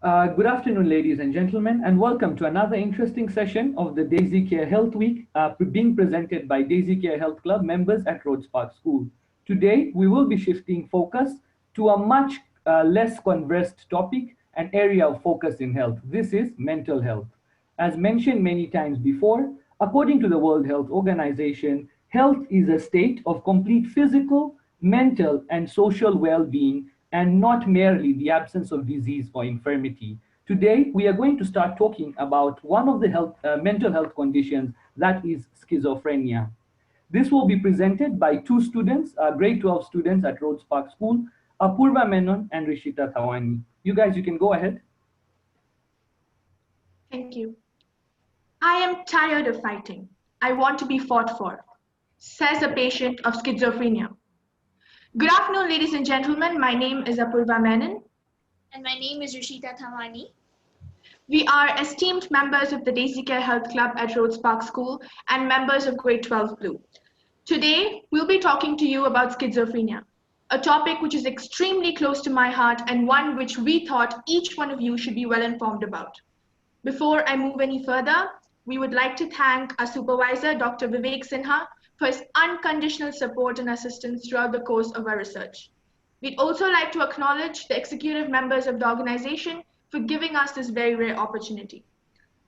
Good afternoon, ladies and gentlemen, and welcome to another interesting session of the Daisy Care Health Week being presented by Daisy Care Health Club members at Rhodes Park School. Today, we will be shifting focus to a much less conversed topic, an area of focus in health. This is mental health. As mentioned many times before, according to the World Health Organization, health is a state of complete physical, mental, and social well-being, and not merely the absence of disease or infirmity. Today, we are going to start talking about one of the mental health conditions, that is schizophrenia. This will be presented by two students, grade 12 students at Rhodes Park School, Apurva Menon and Rishita Thawani. You guys, you can go ahead. Thank you. I am tired of fighting. I want to be fought for, says a patient of schizophrenia. Good afternoon, ladies and gentlemen. My name is Apurva Menon. And my name is Rishita Thawani. We are esteemed members of the Daisy Care Health Club at Rhodes Park School and members of Grade 12 Blue. Today, we'll be talking to you about schizophrenia, a topic which is extremely close to my heart and one which we thought each one of you should be well informed about. Before I move any further, we would like to thank our supervisor, Dr. Vivek Sinha, for his unconditional support and assistance throughout the course of our research. We'd also like to acknowledge the executive members of the organization for giving us this very rare opportunity.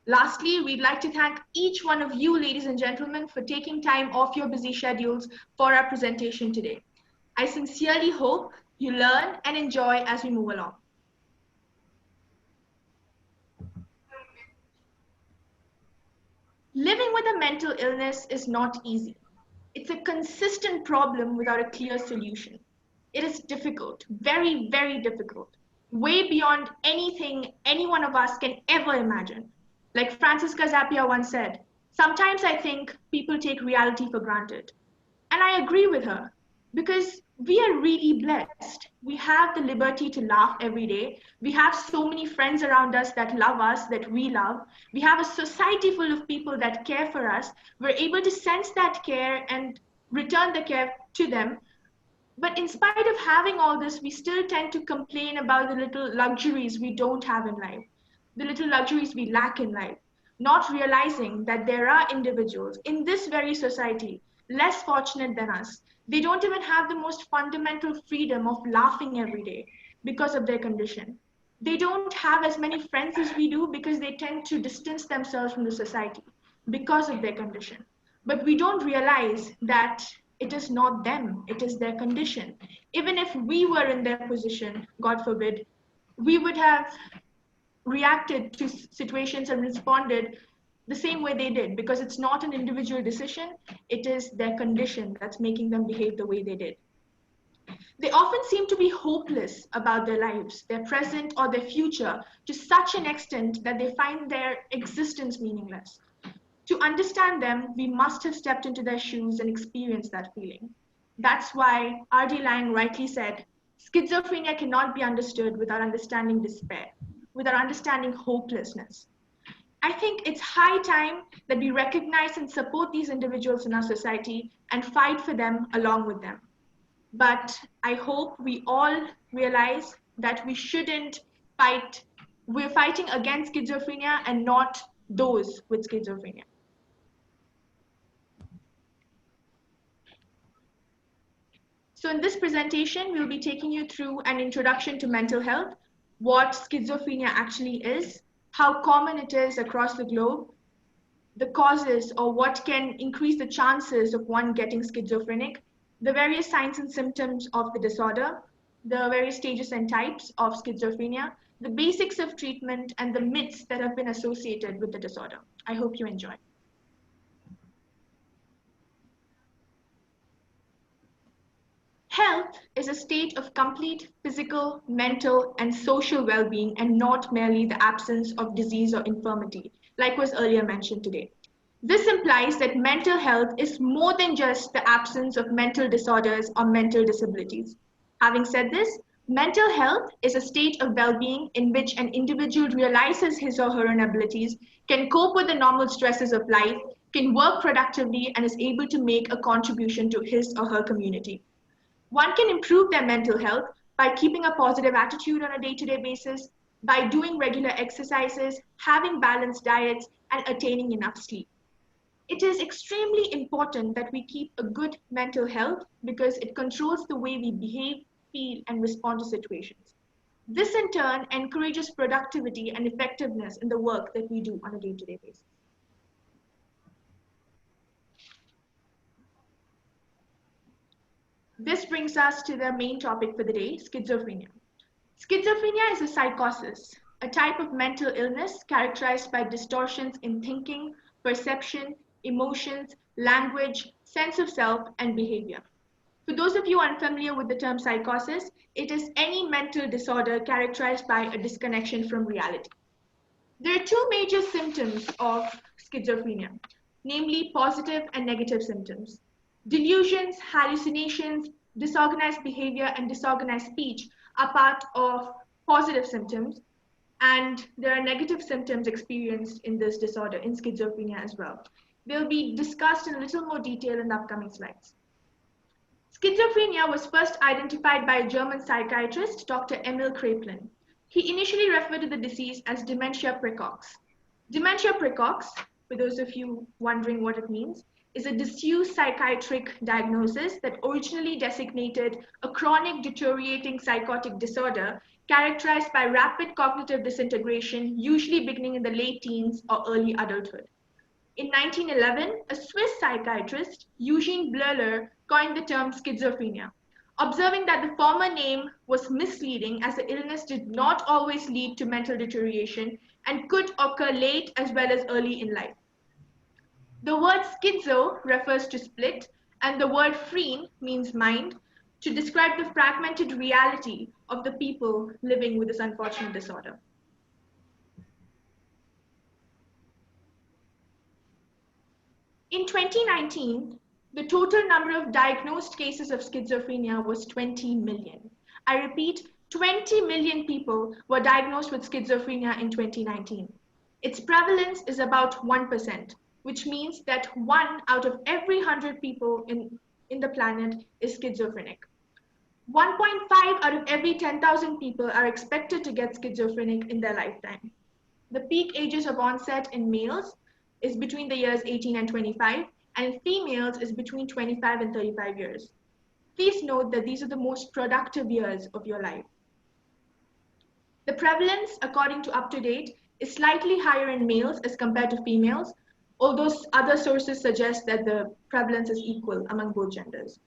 Lastly, we'd like to thank each one of you, ladies and gentlemen, for taking time off your busy schedules for our presentation today. I sincerely hope you learn and enjoy as we move along. Living with a mental illness is not easy. It's a consistent problem without a clear solution. It is difficult, very, very difficult, way beyond anything any one of us can ever imagine. Like Francisca Zappia once said, sometimes I think people take reality for granted. And I agree with her, because we are really blessed. We have the liberty to laugh every day. We have so many friends around us that love us, that we love. We have a society full of people that care for us. We're able to sense that care and return the care to them. But in spite of having all this, we still tend to complain about the little luxuries we don't have in life, the little luxuries we lack in life, not realizing that there are individuals in this very society less fortunate than us. They don't even have the most fundamental freedom of laughing every day because of their condition. They don't have as many friends as we do because they tend to distance themselves from the society because of their condition. But we don't realize that it is not them, it is their condition. Even if we were in their position, God forbid, we would have reacted to situations and responded the same way they did, because it's not an individual decision, it is their condition that's making them behave the way they did. They often seem to be hopeless about their lives, their present or their future, to such an extent that they find their existence meaningless. To understand them, we must have stepped into their shoes and experienced that feeling. That's why R.D. Laing rightly said, schizophrenia cannot be understood without understanding despair, without understanding hopelessness. I think it's high time that we recognize and support these individuals in our society and fight for them along with them. But I hope we all realize that we shouldn't fight. We're fighting against schizophrenia and not those with schizophrenia. So in this presentation, we'll be taking you through an introduction to mental health, what schizophrenia actually is, how common it is across the globe, the causes or what can increase the chances of one getting schizophrenic, the various signs and symptoms of the disorder, the various stages and types of schizophrenia, the basics of treatment, and the myths that have been associated with the disorder. I hope you enjoy. Health is a state of complete physical, mental, and social well-being, and not merely the absence of disease or infirmity, like was earlier mentioned today. This implies that mental health is more than just the absence of mental disorders or mental disabilities. Having said this, mental health is a state of well-being in which an individual realizes his or her own abilities, can cope with the normal stresses of life, can work productively, and is able to make a contribution to his or her community. One can improve their mental health by keeping a positive attitude on a day-to-day basis, by doing regular exercises, having balanced diets, and attaining enough sleep. It is extremely important that we keep a good mental health because it controls the way we behave, feel, and respond to situations. This in turn encourages productivity and effectiveness in the work that we do on a day-to-day basis. This brings us to the main topic for the day, schizophrenia. Schizophrenia is a psychosis, a type of mental illness characterized by distortions in thinking, perception, emotions, language, sense of self, and behavior. For those of you unfamiliar with the term psychosis, it is any mental disorder characterized by a disconnection from reality. There are two major symptoms of schizophrenia, namely positive and negative symptoms. Delusions, hallucinations, disorganized behavior, and disorganized speech are part of positive symptoms, and there are negative symptoms experienced in this disorder, in schizophrenia as well. They'll be discussed in a little more detail in the upcoming slides. Schizophrenia was first identified by a German psychiatrist, Dr. Emil Kraepelin. He initially referred to the disease as dementia praecox. Dementia praecox, for those of you wondering what it means, is a disused psychiatric diagnosis that originally designated a chronic deteriorating psychotic disorder characterized by rapid cognitive disintegration, usually beginning in the late teens or early adulthood. In 1911, a Swiss psychiatrist, Eugene Bleuler, coined the term schizophrenia, observing that the former name was misleading as the illness did not always lead to mental deterioration and could occur late as well as early in life. The word schizo refers to split, and the word phrene means mind, to describe the fragmented reality of the people living with this unfortunate disorder. In 2019, the total number of diagnosed cases of schizophrenia was 20 million. I repeat, 20 million people were diagnosed with schizophrenia in 2019. Its prevalence is about 1%, which means that 1 out of every 100 people in the planet is schizophrenic. 1.5 out of every 10,000 people are expected to get schizophrenic in their lifetime. The peak ages of onset in males is between the years 18 and 25, and in females is between 25 and 35 years. Please note that these are the most productive years of your life. The prevalence, according to UpToDate, is slightly higher in males as compared to females, although other sources suggest that the prevalence is equal among both genders.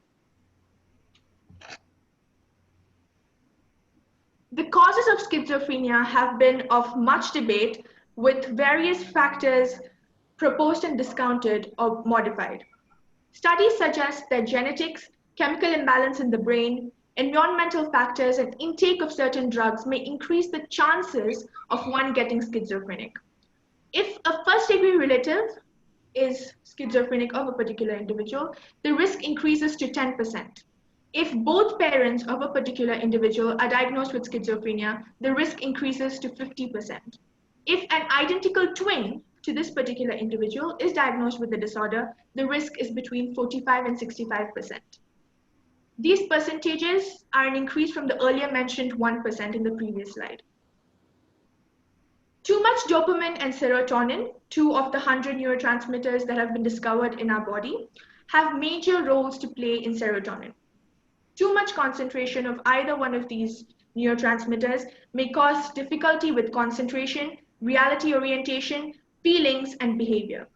The causes of schizophrenia have been of much debate, with various factors proposed and discounted or modified. Studies suggest that genetics, chemical imbalance in the brain, environmental factors, and intake of certain drugs may increase the chances of one getting schizophrenic. If a first-degree relative is schizophrenic of a particular individual, the risk increases to 10%. If both parents of a particular individual are diagnosed with schizophrenia, the risk increases to 50%. If an identical twin to this particular individual is diagnosed with the disorder, the risk is between 45 and 65%. These percentages are an increase from the earlier mentioned 1% in the previous slide. Too much dopamine and serotonin, 2 of the 100 neurotransmitters that have been discovered in our body, have major roles to play in serotonin. Too much concentration of either one of these neurotransmitters may cause difficulty with concentration, reality orientation, feelings, and behavior.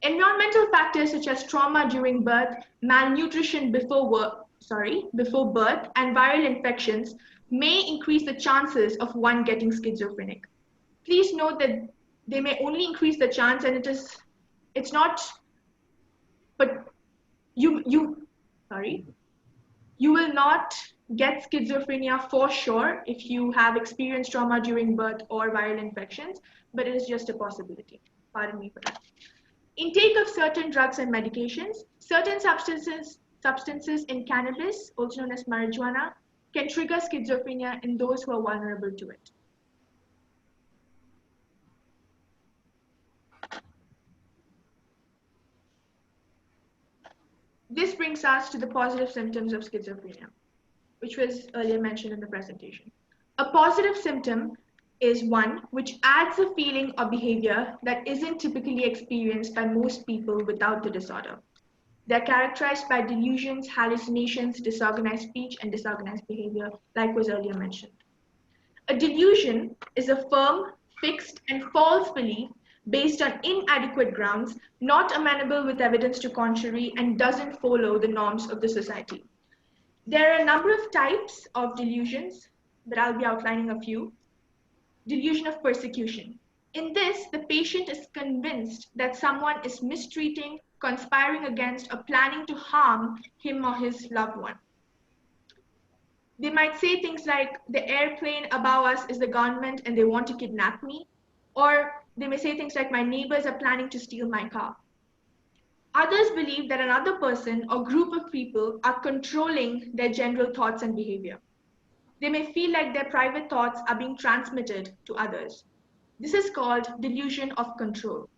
Environmental factors such as trauma during birth, malnutrition before birth, and viral infections may increase the chances of one getting schizophrenic. Please note that they may only increase the chance, and it's not, but you will not get schizophrenia for sure if you have experienced trauma during birth or viral infections, but it is just a possibility. Pardon me for that. Intake of certain drugs and medications, certain substances in cannabis, also known as marijuana, can trigger schizophrenia in those who are vulnerable to it. This brings us to the positive symptoms of schizophrenia, which was earlier mentioned in the presentation. A positive symptom is one which adds a feeling or behavior that isn't typically experienced by most people without the disorder. They're characterized by delusions, hallucinations, disorganized speech, and disorganized behavior, like was earlier mentioned. A delusion is a firm, fixed, and false belief based on inadequate grounds, not amenable with evidence to contrary, and doesn't follow the norms of the society. There are a number of types of delusions, but I'll be outlining a few. Delusion of persecution. In this, the patient is convinced that someone is mistreating, conspiring against, or planning to harm him or his loved one. They might say things like, the airplane above us is the government and they want to kidnap me. Or they may say things like, my neighbors are planning to steal my car. Others believe that another person or group of people are controlling their general thoughts and behavior. They may feel like their private thoughts are being transmitted to others. This is called delusion of control.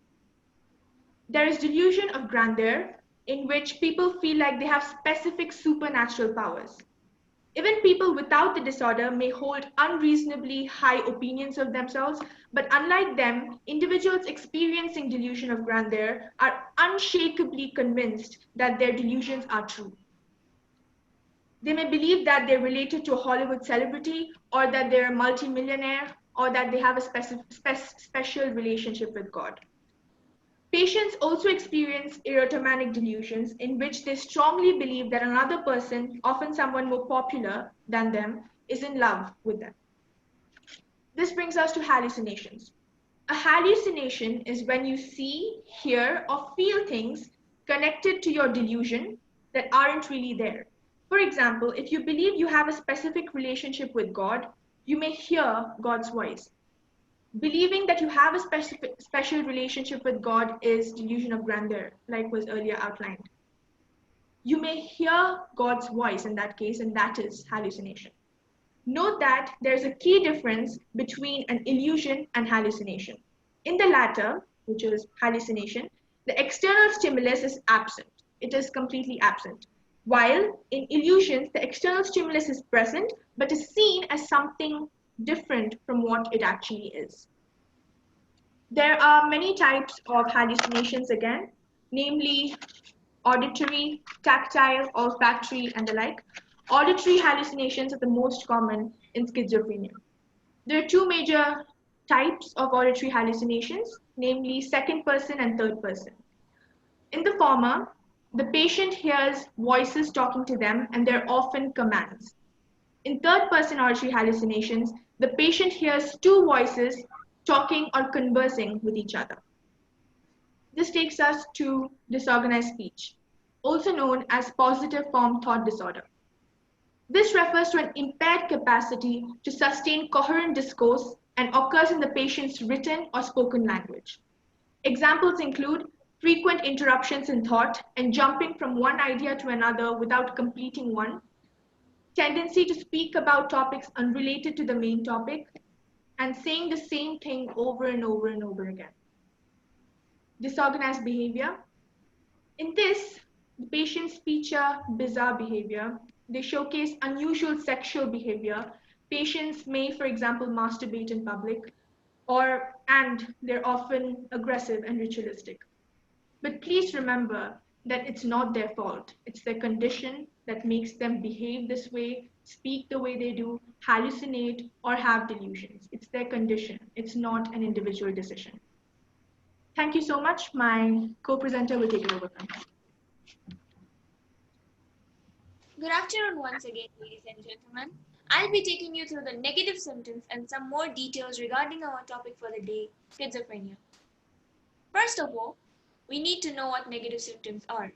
There is delusion of grandeur, in which people feel like they have specific supernatural powers. Even people without the disorder may hold unreasonably high opinions of themselves, but unlike them, individuals experiencing delusion of grandeur are unshakably convinced that their delusions are true. They may believe that they're related to a Hollywood celebrity, or that they're a multimillionaire, or that they have a special relationship with God. Patients also experience erotomanic delusions in which they strongly believe that another person, often someone more popular than them, is in love with them. This brings us to hallucinations. A hallucination is when you see, hear, or feel things connected to your delusion that aren't really there. For example, if you believe you have a specific relationship with God, you may hear God's voice. Believing that you have a special relationship with God is delusion of grandeur, like was earlier outlined. You may hear God's voice in that case, and that is hallucination. Note that there's a key difference between an illusion and hallucination. In the latter, which is hallucination, the external stimulus is absent. It is completely absent. While in illusions, the external stimulus is present, but is seen as something different from what it actually is. There are many types of hallucinations again, namely auditory, tactile, olfactory, and the like. Auditory hallucinations are the most common in schizophrenia. There are two major types of auditory hallucinations, namely second person and third person. In the former, the patient hears voices talking to them and they're often commands. In third person auditory hallucinations, the patient hears two voices talking or conversing with each other. This takes us to disorganized speech, also known as positive form thought disorder. This refers to an impaired capacity to sustain coherent discourse and occurs in the patient's written or spoken language. Examples include frequent interruptions in thought and jumping from one idea to another without completing one, tendency to speak about topics unrelated to the main topic, and saying the same thing over and over and over again. Disorganized behavior. In this, the patients feature bizarre behavior. They showcase unusual sexual behavior. Patients may, for example, masturbate in public, and they're often aggressive and ritualistic. But please remember that it's not their fault. It's their condition that makes them behave this way, speak the way they do, hallucinate, or have delusions. It's their condition. It's not an individual decision. Thank you so much. My co-presenter will take it over from here. Good afternoon once again, ladies and gentlemen. I'll be taking you through the negative symptoms and some more details regarding our topic for the day, schizophrenia. First of all, we need to know what negative symptoms are.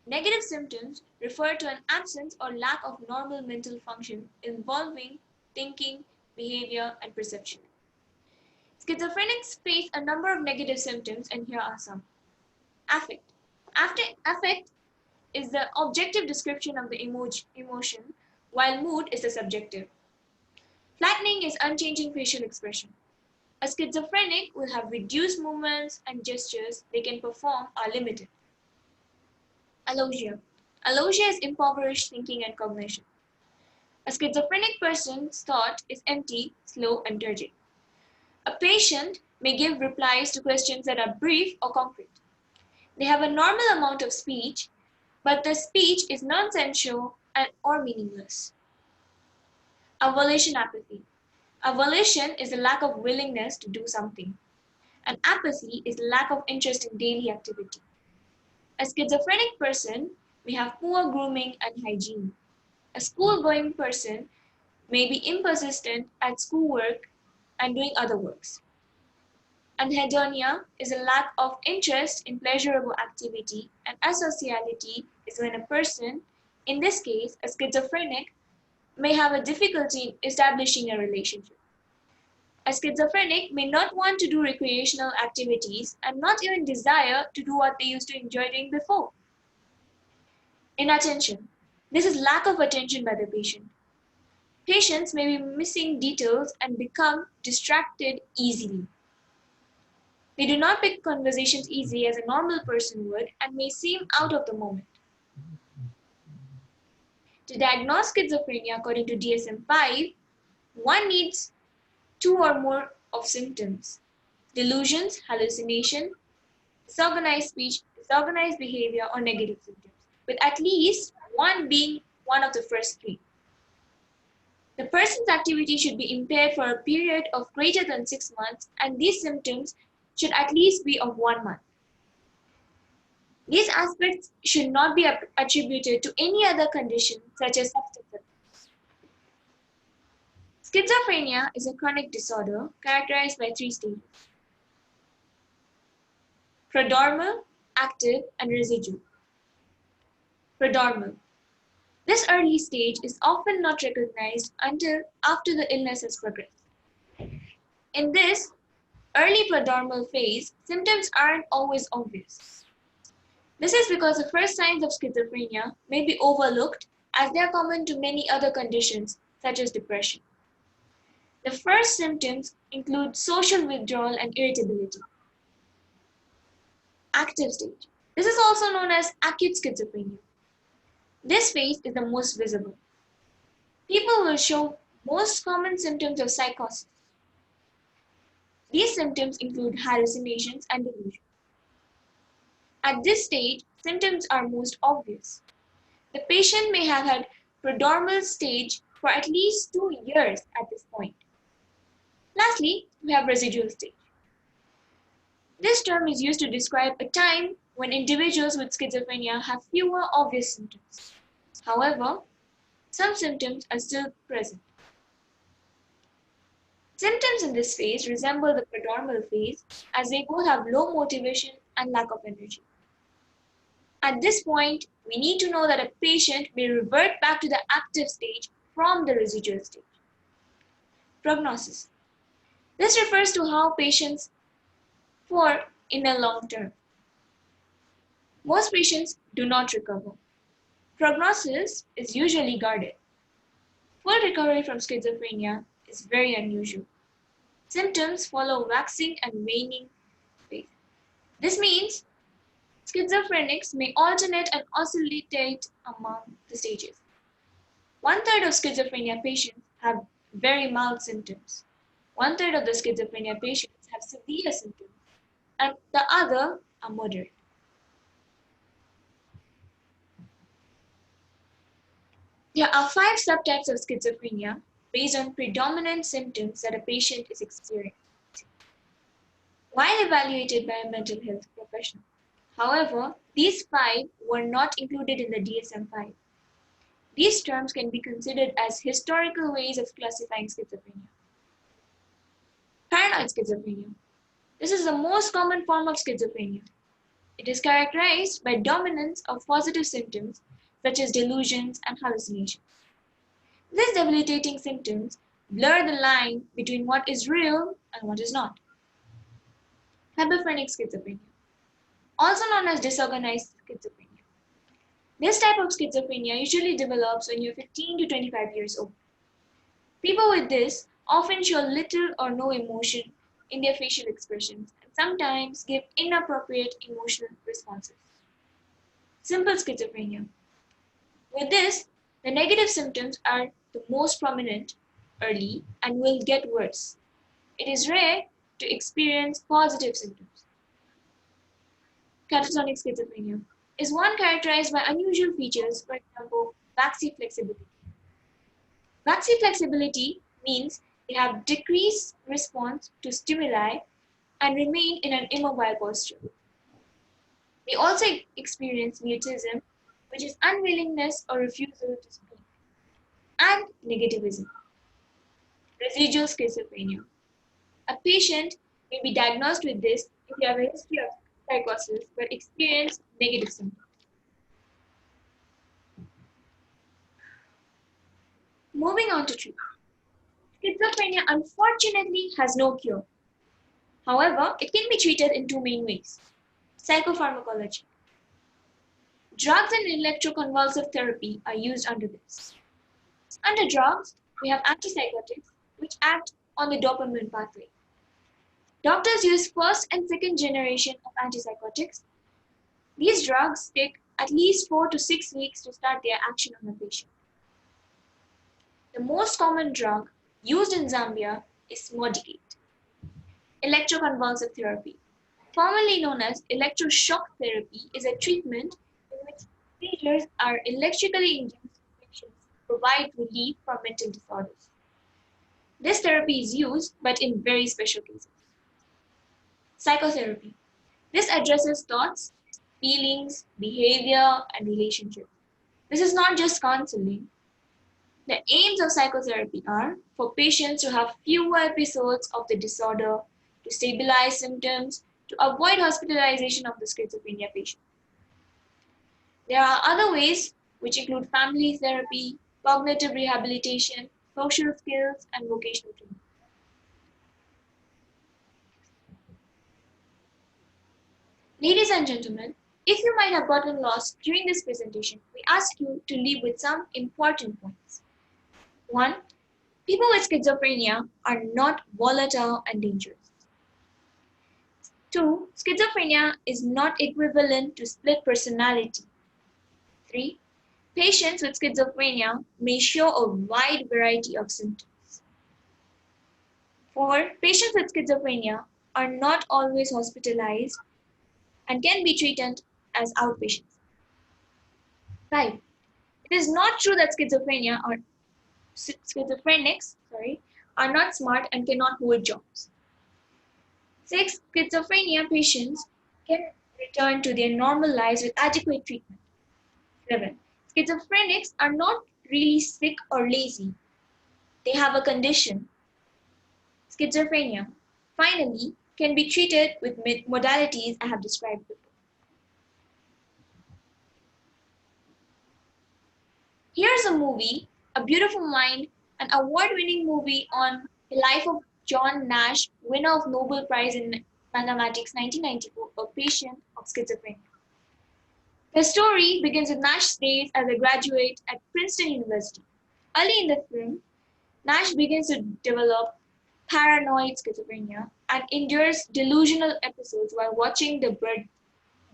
Negative symptoms refer to an absence or lack of normal mental function involving thinking, behavior, and perception. Schizophrenics face a number of negative symptoms, and here are some. Affect. Affect is the objective description of the emotion, while mood is the subjective. Flattening is unchanging facial expression. A schizophrenic will have reduced movements and gestures they can perform are limited. Alogia. Alogia is impoverished thinking and cognition. A schizophrenic person's thought is empty, slow, and turgid. A patient may give replies to questions that are brief or concrete. They have a normal amount of speech, but the speech is nonsensical or meaningless. A volition apathy. A volition is a lack of willingness to do something. And apathy is lack of interest in daily activity. A schizophrenic person may have poor grooming and hygiene. A school-going person may be impersistent at schoolwork and doing other works. And hedonia is a lack of interest in pleasurable activity, and asociality is when a person, in this case a schizophrenic, may have a difficulty in establishing a relationship. A schizophrenic may not want to do recreational activities and not even desire to do what they used to enjoy doing before. Inattention. This is lack of attention by the patient. Patients may be missing details and become distracted easily. They do not pick conversations easily as a normal person would and may seem out of the moment. To diagnose schizophrenia according to DSM-5, one needs 2 or more of symptoms: delusions, hallucination, disorganized speech, disorganized behavior, or negative symptoms, with at least one being one of the first 3. The person's activity should be impaired for a period of greater than 6 months, and these symptoms should at least be of 1 month. These aspects should not be attributed to any other condition such as substance abuse. Schizophrenia is a chronic disorder characterized by 3 stages: prodromal, active, and residual. Prodromal. This early stage is often not recognized until after the illness has progressed. In this early prodromal phase, symptoms aren't always obvious. This is because the first signs of schizophrenia may be overlooked as they are common to many other conditions such as depression. The first symptoms include social withdrawal and irritability. Active stage. This is also known as acute schizophrenia. This phase is the most visible. People will show most common symptoms of psychosis. These symptoms include hallucinations and delusions. At this stage, symptoms are most obvious. The patient may have had prodromal stage for at least 2 years at this point. Lastly, we have residual stage. This term is used to describe a time when individuals with schizophrenia have fewer obvious symptoms. However, some symptoms are still present. Symptoms in this phase resemble the prodromal phase as they both have low motivation and lack of energy. At this point, we need to know that a patient may revert back to the active stage from the residual stage. Prognosis. This refers to how patients fare in the long term. Most patients do not recover. Prognosis is usually guarded. Full recovery from schizophrenia is very unusual. Symptoms follow waxing and waning phase. This means schizophrenics may alternate and oscillate among the stages. 1/3 of schizophrenia patients have very mild symptoms. 1/3 of the schizophrenia patients have severe symptoms, and the other are moderate. There are 5 subtypes of schizophrenia based on predominant symptoms that a patient is experiencing, while evaluated by a mental health professional. However, these 5 were not included in the DSM-5. These terms can be considered as historical ways of classifying schizophrenia. Paranoid schizophrenia. This is the most common form of schizophrenia. It is characterized by dominance of positive symptoms such as delusions and hallucinations. These debilitating symptoms blur the line between what is real and what is not. Hebephrenic schizophrenia, also known as disorganized schizophrenia. This type of schizophrenia usually develops when you're 15 to 25 years old. People with this often show little or no emotion in their facial expressions and sometimes give inappropriate emotional responses. Simple schizophrenia. With this, the negative symptoms are the most prominent early and will get worse. It is rare to experience positive symptoms. Catatonic schizophrenia is one characterized by unusual features, for example, waxy flexibility. Waxy flexibility means they have decreased response to stimuli and remain in an immobile posture. They also experience mutism, which is unwillingness or refusal to speak, and negativism. Residual schizophrenia. A patient may be diagnosed with this if they have a history of psychosis but experience negative symptoms. Moving on to treatment. Schizophrenia unfortunately has no cure. However, it can be treated in two main ways. Psychopharmacology. Drugs and electroconvulsive therapy are used under this. Under drugs, we have antipsychotics, which act on the dopamine pathway. Doctors use first and second generation of antipsychotics. These drugs take at least 4 to 6 weeks to start their action on a patient. The most common drug used in Zambia is Modicate. Electroconvulsive therapy, formerly known as electroshock therapy, is a treatment in which seizures are electrically induced patients provide relief from mental disorders. This therapy is used, but in very special cases. Psychotherapy. This addresses thoughts, feelings, behavior, and relationships. This is not just counseling. The aims of psychotherapy are for patients to have fewer episodes of the disorder, to stabilize symptoms, to avoid hospitalization of the schizophrenia patient. There are other ways, which include family therapy, cognitive rehabilitation, social skills, and vocational training. Ladies and gentlemen, if you might have gotten lost during this presentation, we ask you to leave with some important points. 1. People with schizophrenia are not volatile and dangerous. 2. Schizophrenia is not equivalent to split personality. 3. Patients with schizophrenia may show a wide variety of symptoms. 4. Patients with schizophrenia are not always hospitalized and can be treated as outpatients. 5. It is not true that schizophrenics are not smart and cannot hold jobs. 6. Schizophrenia patients can return to their normal lives with adequate treatment. 7. Schizophrenics are not really sick or lazy. They have a condition, schizophrenia. Finally, can be treated with modalities I have described before. Here's a movie, A Beautiful Mind, an award-winning movie on the life of John Nash, winner of Nobel Prize in Mathematics 1994, a patient of schizophrenia. The story begins with Nash's days as a graduate at Princeton University. Early in the film, Nash begins to develop paranoid schizophrenia and endures delusional episodes while watching the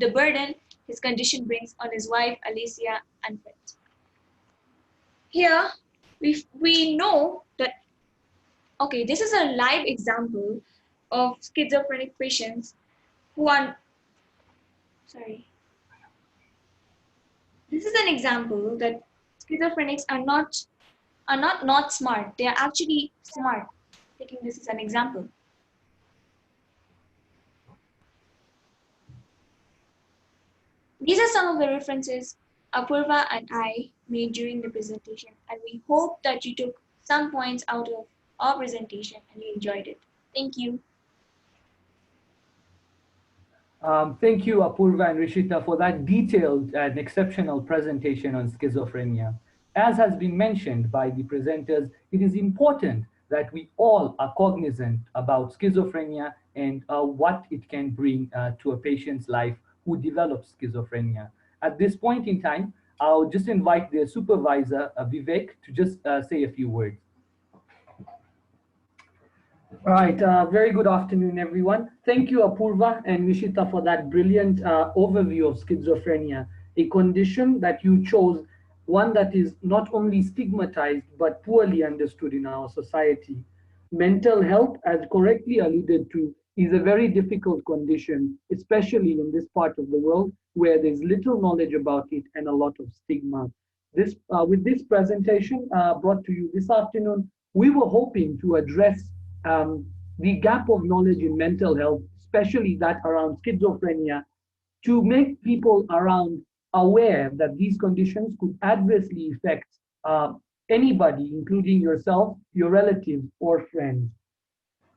burden his condition brings on his wife, Alicia, and friends. Here, we know that, okay, this is a live example of schizophrenic patients who are, this is an example that schizophrenics are not smart. They are actually smart. Taking this as an example. These are some of the references Apurva and I made during the presentation, and we hope that you took some points out of our presentation and you enjoyed it. Thank you. Thank you, Apurva and Rishita, for that detailed and exceptional presentation on schizophrenia. As has been mentioned by the presenters, it is important that we all are cognizant about schizophrenia and what it can bring to a patient's life who develops schizophrenia. At this point in time, I'll just invite their supervisor, Vivek, to just say a few words. All right, very good afternoon, everyone. Thank you, Apurva and Rishita, for that brilliant overview of schizophrenia, a condition that you chose one that is not only stigmatized but poorly understood in our society. Mental health, as correctly alluded to, is a very difficult condition, especially in this part of the world where there's little knowledge about it and a lot of stigma. With this presentation brought to you this afternoon, we were hoping to address the gap of knowledge in mental health, especially that around schizophrenia, to make people around aware that these conditions could adversely affect anybody, including yourself, your relatives, or friends.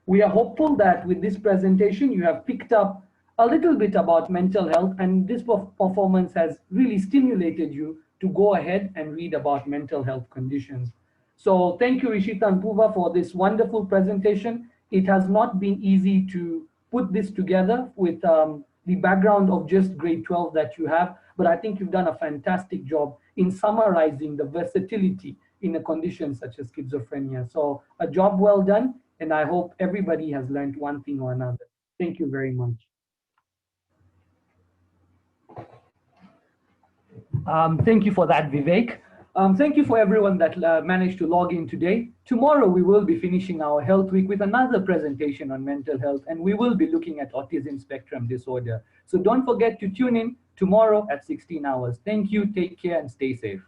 We are hopeful that with this presentation, you have picked up a little bit about mental health, and this performance has really stimulated you to go ahead and read about mental health conditions. So thank you, Rishita and Apurva, for this wonderful presentation. It has not been easy to put this together with the background of just grade 12 that you have, but I think you've done a fantastic job in summarizing the versatility in a condition such as schizophrenia. So a job well done, and I hope everybody has learned one thing or another. Thank you very much. Thank you for that, Vivek. Thank you for everyone that managed to log in today. Tomorrow, we will be finishing our health week with another presentation on mental health, and we will be looking at autism spectrum disorder. So don't forget to tune in tomorrow at 16 hours. Thank you, take care, and stay safe.